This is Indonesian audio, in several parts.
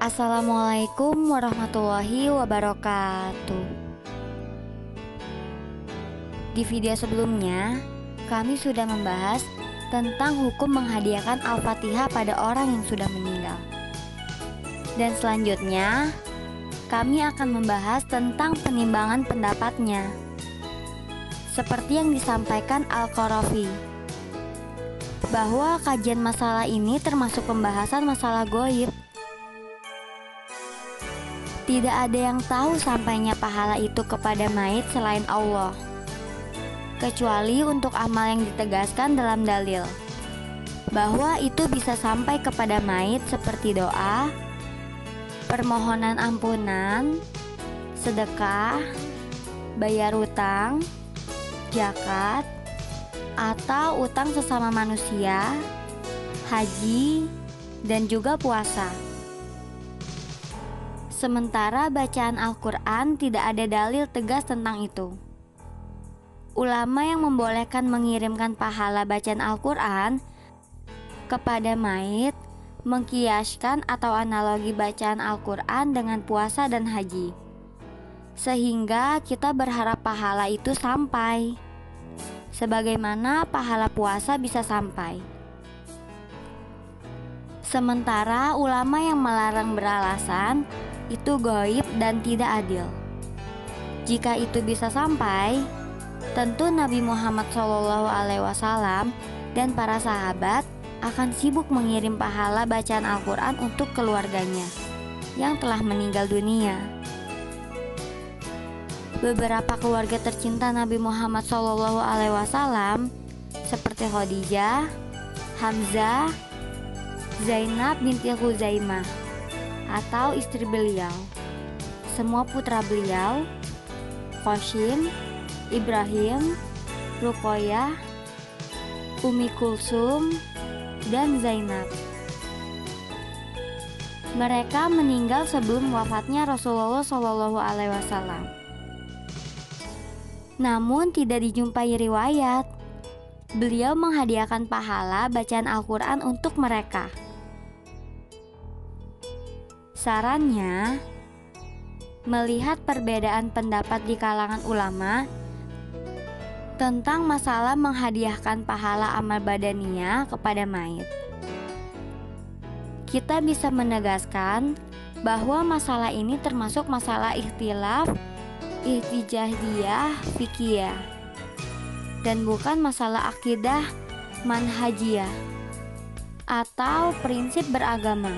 Assalamualaikum warahmatullahi wabarakatuh. Di video sebelumnya, kami sudah membahas tentang hukum menghadiahkan Al-Fatihah pada orang yang sudah meninggal. Dan selanjutnya, kami akan membahas tentang penimbangan pendapatnya. Seperti yang disampaikan Al-Qarafi, bahwa kajian masalah ini termasuk pembahasan masalah ghaib. Tidak ada yang tahu sampainya pahala itu kepada mayit selain Allah, kecuali untuk amal yang ditegaskan dalam dalil, bahwa itu bisa sampai kepada mayit seperti doa, permohonan ampunan, sedekah, bayar utang, zakat, atau utang sesama manusia, haji, dan juga puasa. Sementara bacaan Al-Quran tidak ada dalil tegas tentang itu. Ulama yang membolehkan mengirimkan pahala bacaan Al-Quran kepada mayit mengkiaskan atau analogi bacaan Al-Quran dengan puasa dan haji, sehingga kita berharap pahala itu sampai, sebagaimana pahala puasa bisa sampai. Sementara ulama yang melarang beralasan itu gaib dan tidak adil. Jika itu bisa sampai, tentu Nabi Muhammad SAW dan para sahabat akan sibuk mengirim pahala bacaan Al-Quran untuk keluarganya yang telah meninggal dunia. Beberapa keluarga tercinta Nabi Muhammad SAW seperti Khadijah, Hamzah, Zainab binti Khuzaimah atau istri beliau, semua putra beliau, Qasim, Ibrahim, Ruqayyah, Umi Kulsum, dan Zainab. Mereka meninggal sebelum wafatnya Rasulullah SAW. Namun tidak dijumpai riwayat beliau menghadiahkan pahala bacaan Al-Quran untuk mereka. Sarannya, melihat perbedaan pendapat di kalangan ulama tentang masalah menghadiahkan pahala amal badaniyah kepada mayit, kita bisa menegaskan bahwa masalah ini termasuk masalah ikhtilaf ihtijahiyah fikiyah dan bukan masalah akidah manhajiyah atau prinsip beragama.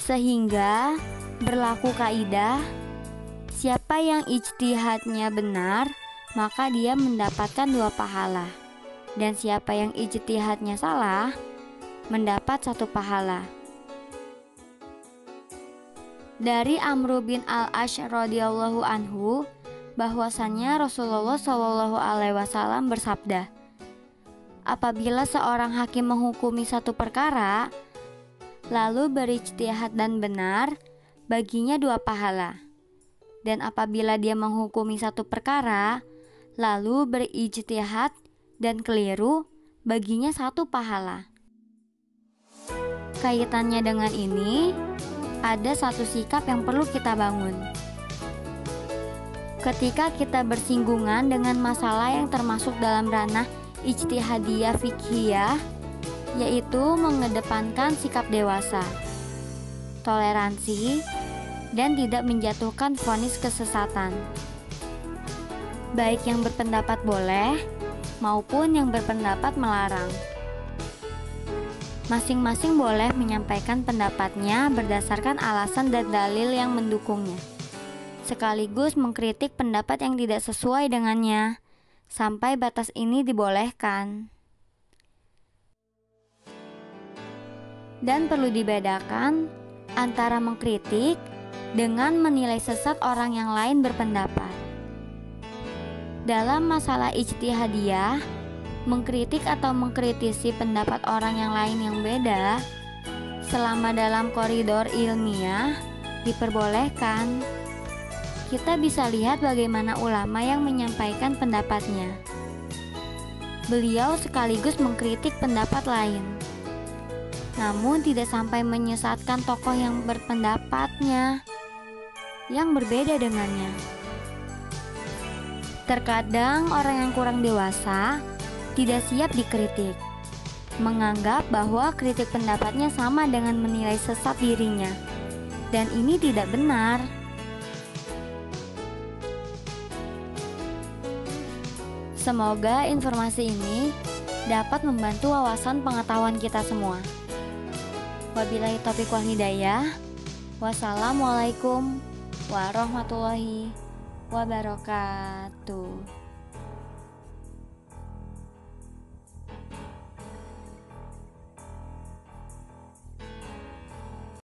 Sehingga berlaku kaidah, siapa yang ijtihadnya benar maka dia mendapatkan 2 pahala, dan siapa yang ijtihadnya salah mendapat 1 pahala. Dari Amr bin Al-Ash radhiyallahu anhu bahwasannya Rasulullah SAW bersabda, apabila seorang hakim menghukumi satu perkara lalu berijtihad dan benar, baginya 2 pahala. Dan apabila dia menghukumi satu perkara lalu berijtihad dan keliru, baginya 1 pahala. Kaitannya dengan ini, ada satu sikap yang perlu kita bangun. Ketika kita bersinggungan dengan masalah yang termasuk dalam ranah ijtihadiyah fiqhiyah, yaitu mengedepankan sikap dewasa, toleransi, dan tidak menjatuhkan vonis kesesatan. Baik yang berpendapat boleh maupun yang berpendapat melarang. Masing-masing boleh menyampaikan pendapatnya berdasarkan alasan dan dalil yang mendukungnya, sekaligus mengkritik pendapat yang tidak sesuai dengannya. Sampai batas ini dibolehkan. Dan perlu dibedakan antara mengkritik dengan menilai sesat orang yang lain berpendapat. Dalam masalah ijtihadiyah, mengkritik atau mengkritisi pendapat orang yang lain yang beda selama dalam koridor ilmiah diperbolehkan. Kita bisa lihat bagaimana ulama yang menyampaikan pendapatnya. Beliau sekaligus mengkritik pendapat lain. namun tidak sampai menyesatkan tokoh yang berpendapatnya yang berbeda dengannya. Terkadang orang yang kurang dewasa tidak siap dikritik, menganggap bahwa kritik pendapatnya sama dengan menilai sesat dirinya, dan ini tidak benar. Semoga informasi ini dapat membantu wawasan pengetahuan kita semua. Wabillahi taufiq wal hidayah. Wassalamualaikum warahmatullahi wabarakatuh.